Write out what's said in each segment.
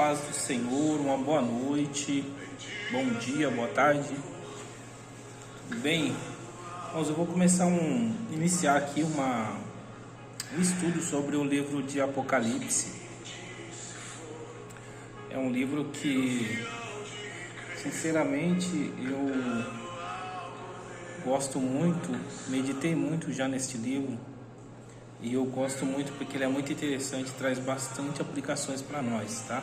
paz do Senhor, uma boa noite, bom dia, boa tarde. Tudo bem? Eu vou iniciar aqui um estudo sobre o livro de Apocalipse. É um livro que, sinceramente, eu gosto muito, meditei muito já neste livro. E eu gosto muito porque ele é muito interessante, traz bastante aplicações para nós, tá?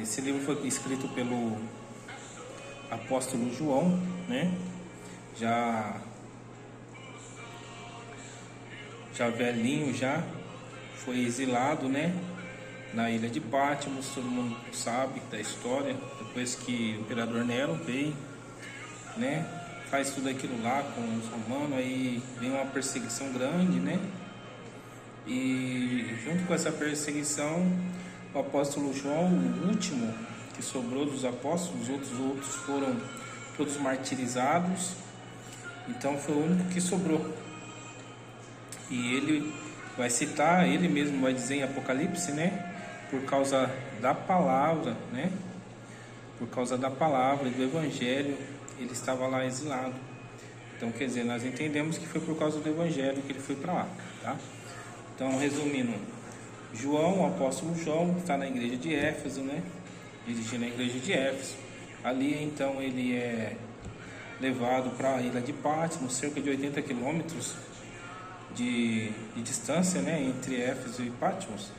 Esse livro foi escrito pelo apóstolo João, né? Já velhinho, já foi exilado, né? Na ilha de Patmos, todo mundo sabe da história. Depois que o imperador Nero veio, né? Faz tudo aquilo lá com os romanos, aí vem uma perseguição grande, né? E junto com essa perseguição, o apóstolo João, o último que sobrou dos apóstolos, os outros foram todos martirizados, então foi o único que sobrou. E ele vai citar, ele mesmo vai dizer em Apocalipse, né? Por causa da palavra, né? Por causa da palavra e do evangelho, ele estava lá exilado. Então, quer dizer, nós entendemos que foi por causa do evangelho que ele foi para lá, tá? Então, resumindo, João, o apóstolo João, está na igreja de Éfeso, né? Dirigindo a igreja de Éfeso. Ali, então, ele é levado para a ilha de Patmos, cerca de 80 quilômetros de distância, né? Entre Éfeso e Patmos.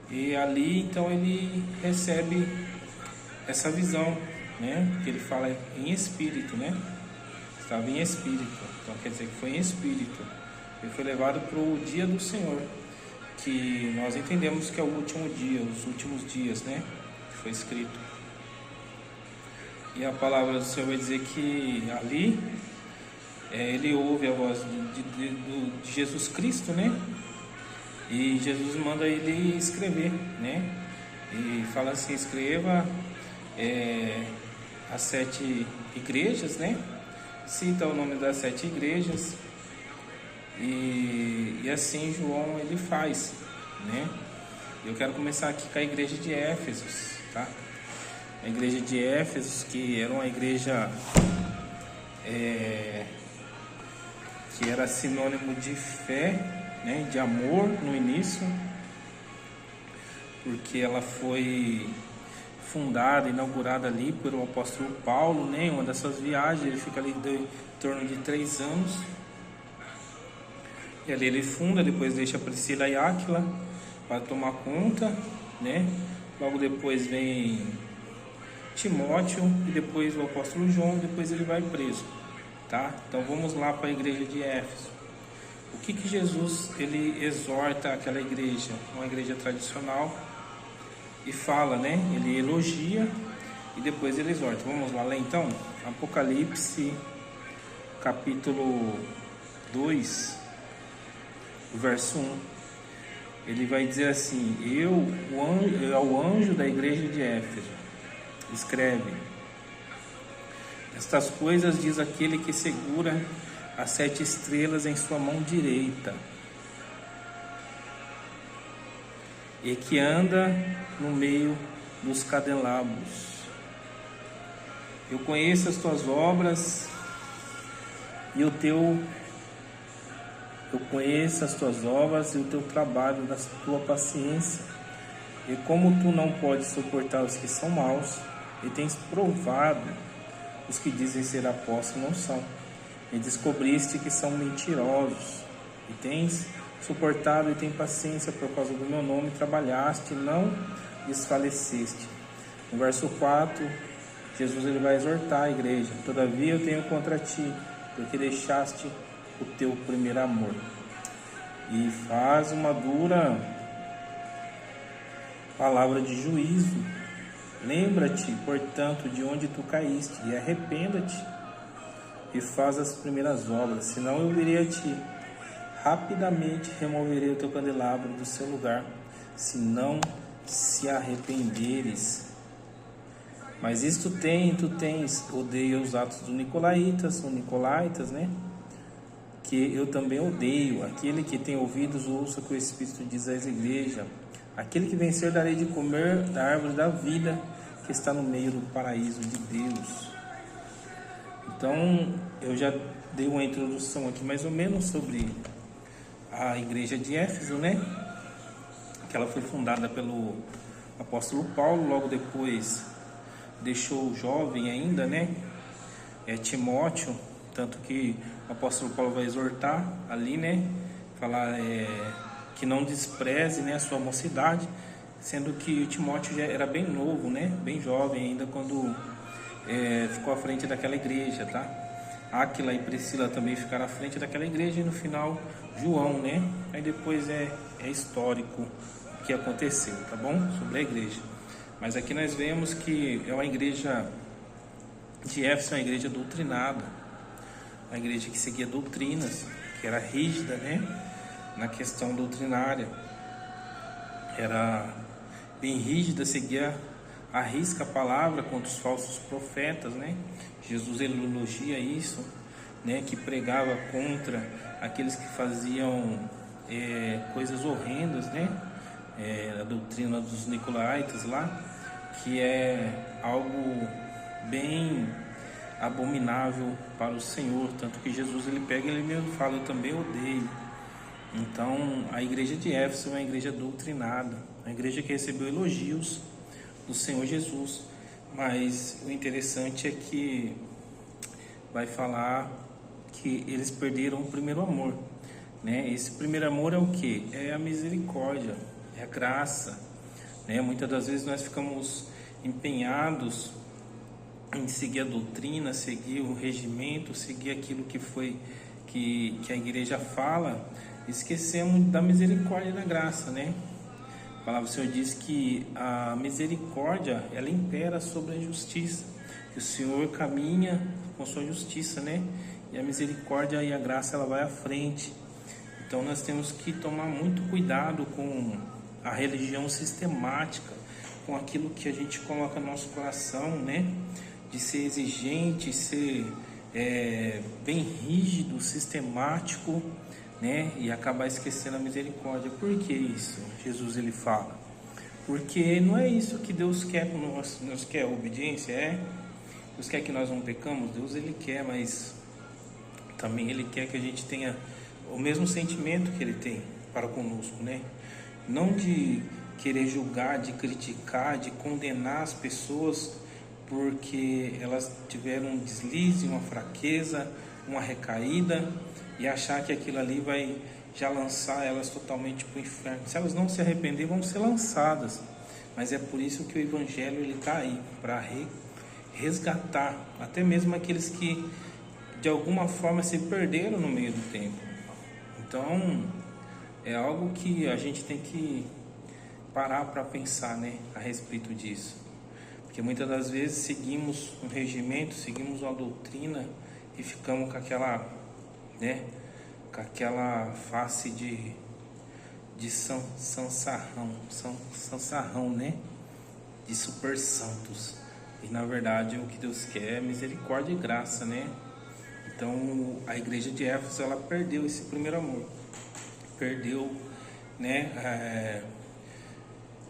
E ali, então, ele recebe essa visão, né? Que ele fala em espírito, né? Estava em espírito, então quer dizer que foi em espírito. Ele foi levado para o dia do Senhor, que nós entendemos que é o último dia, os últimos dias, né? Que foi escrito. E a palavra do Senhor vai dizer que ali ele ouve a voz de Jesus Cristo, né? E Jesus manda ele escrever, né? E fala assim: escreva as 7 igrejas, né? Cita o nome das 7 igrejas. E assim João ele faz, né? Eu quero começar aqui com a igreja de Éfeso, tá? A igreja de Éfeso, que era uma igreja que era sinônimo de fé, né? De amor no início, porque ela foi fundada, inaugurada ali pelo apóstolo Paulo, né? Uma dessas viagens, ele fica ali em torno de 3 anos. E ali ele funda, depois deixa Priscila e Áquila para tomar conta, né? Logo depois vem Timóteo e depois o apóstolo João, depois ele vai preso, tá? Então vamos lá para a igreja de Éfeso. O que Jesus ele exorta aquela igreja? Uma igreja tradicional. E fala, né? Ele elogia e depois ele exorta. Vamos lá ler então? Apocalipse, capítulo 2, verso 1. Ele vai dizer assim: ao anjo da igreja de Éfeso, escreve: estas coisas diz aquele que segura as 7 estrelas em sua mão direita e que anda no meio dos candelabros. Eu conheço as tuas obras e o teu trabalho, da tua paciência, e como tu não podes suportar os que são maus, e tens provado os que dizem ser apóstolos não são, e descobriste que são mentirosos, e tens suportado e tem paciência por causa do meu nome, trabalhaste e não desfaleceste. No verso 4, Jesus ele vai exortar a igreja: todavia eu tenho contra ti, porque deixaste o teu primeiro amor. E faz uma dura palavra de juízo. Lembra-te, portanto, de onde tu caíste, e arrependa-te, e faz as primeiras obras, senão eu virei a ti. Rapidamente removerei o teu candelabro do seu lugar, se não se arrependeres. Mas isto tu tens, odeia os atos dos nicolaítas, né? Que eu também odeio. Aquele que tem ouvidos, ouça o que o Espírito diz às igrejas. Aquele que vencer darei de comer da árvore da vida que está no meio do paraíso de Deus. Então, eu já dei uma introdução aqui mais ou menos sobre a igreja de Éfeso, né? Que ela foi fundada pelo apóstolo Paulo, logo depois deixou jovem ainda, né? Timóteo, tanto que o apóstolo Paulo vai exortar ali, né? Falar que não despreze, né, a sua mocidade, sendo que o Timóteo já era bem novo, né? Bem jovem ainda quando ficou à frente daquela igreja, tá? Áquila e Priscila também ficaram à frente daquela igreja e no final João, né? Aí depois é histórico o que aconteceu, tá bom? Sobre a igreja. Mas aqui nós vemos que é uma igreja de Éfeso, uma igreja doutrinada, uma igreja que seguia doutrinas, que era rígida, né? Na questão doutrinária, era bem rígida, seguia à risca a palavra contra os falsos profetas, né? Jesus ele elogia isso, né? Que pregava contra aqueles que faziam coisas horrendas, né? A doutrina dos nicolaítas lá, que é algo bem abominável para o Senhor, tanto que Jesus ele pega e ele mesmo fala, eu também odeio. Então a igreja de Éfeso é uma igreja doutrinada, uma igreja que recebeu elogios do Senhor Jesus, mas o interessante é que vai falar que eles perderam o primeiro amor, né? Esse primeiro amor é o que? É a misericórdia, é a graça, né? Muitas das vezes nós ficamos empenhados em seguir a doutrina, seguir o regimento, seguir aquilo que foi que a igreja fala, esquecemos da misericórdia e da graça, né? A palavra do Senhor diz que a misericórdia ela impera sobre a justiça, que o Senhor caminha com sua justiça, né? E a misericórdia e a graça ela vai à frente. Então nós temos que tomar muito cuidado com a religião sistemática, com aquilo que a gente coloca no nosso coração, né? De ser exigente, ser bem rígido, sistemático, né? E acabar esquecendo a misericórdia. Por que isso? Jesus ele fala. Porque não é isso que Deus quer com nós. Deus quer obediência, Deus quer que nós não pecamos. Deus ele quer, mas também ele quer que a gente tenha o mesmo sentimento que ele tem para conosco, né? Não de querer julgar, de criticar, de condenar as pessoas porque elas tiveram um deslize, uma fraqueza, uma recaída e achar que aquilo ali vai já lançar elas totalmente para o inferno. Se elas não se arrepender, vão ser lançadas. Mas é por isso que o Evangelho ele está aí, para resgatar até mesmo aqueles que de alguma forma se perderam no meio do tempo. Então é algo que a gente tem que parar para pensar, né, a respeito disso. Porque muitas das vezes seguimos um regimento, seguimos uma doutrina e ficamos com aquela, né, com aquela face de sansarrão, né, de super santos. E na verdade o que Deus quer é misericórdia e graça, né? Então a igreja de Éfeso ela perdeu esse primeiro amor, perdeu, né,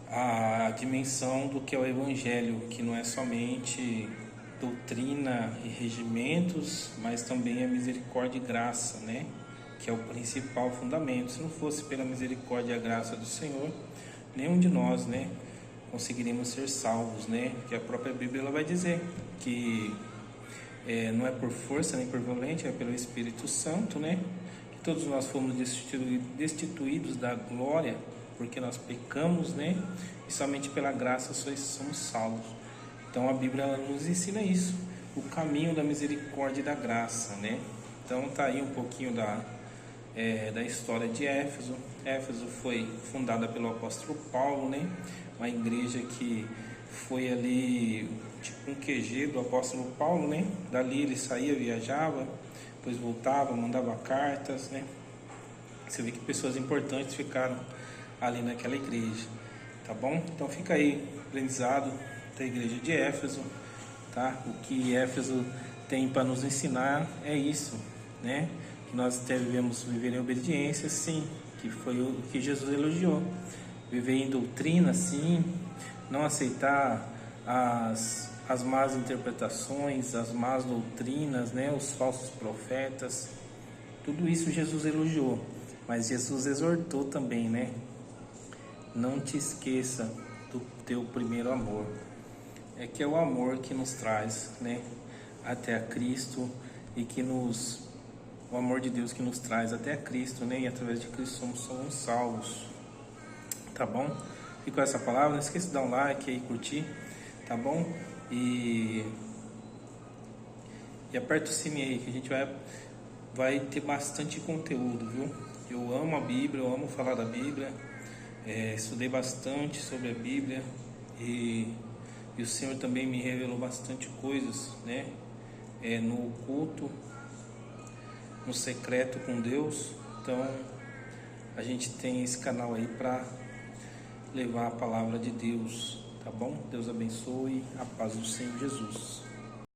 a dimensão do que é o Evangelho, que não é somente doutrina e regimentos, mas também a misericórdia e graça, né? Que é o principal fundamento. Se não fosse pela misericórdia e a graça do Senhor, nenhum de nós, né, conseguiríamos ser salvos, né? Que a própria Bíblia ela vai dizer que não é por força nem por violência, é pelo Espírito Santo, né? Que todos nós fomos destituídos da glória porque nós pecamos, né? E somente pela graça somos salvos. Então a Bíblia ela nos ensina isso, o caminho da misericórdia e da graça, né? Então tá aí um pouquinho da história de Éfeso. Éfeso foi fundada pelo apóstolo Paulo, né? Uma igreja que foi ali tipo um QG do apóstolo Paulo, né? Dali ele saía, viajava, depois voltava, mandava cartas, né? Você vê que pessoas importantes ficaram ali naquela igreja, tá bom? Então fica aí o aprendizado da igreja de Éfeso, tá? O que Éfeso tem para nos ensinar é isso, né? Que nós devemos viver em obediência, sim, que foi o que Jesus elogiou, viver em doutrina, sim, não aceitar as más interpretações, as más doutrinas, né, os falsos profetas. Tudo isso Jesus elogiou, mas Jesus exortou também, né? Não te esqueça do teu primeiro amor. É que é o amor que nos traz, né, até a Cristo e o amor de Deus que nos traz até a Cristo, né? E através de Cristo somos salvos. Tá bom? E com essa palavra, não esqueça de dar um like aí, curtir, tá bom? E aperta o sininho aí que a gente vai ter bastante conteúdo, viu? Eu amo a Bíblia, eu amo falar da Bíblia, estudei bastante sobre a Bíblia e o Senhor também me revelou bastante coisas, né? No oculto, no secreto com Deus. Então a gente tem esse canal aí para levar a palavra de Deus, tá bom? Deus abençoe, a paz do Senhor Jesus.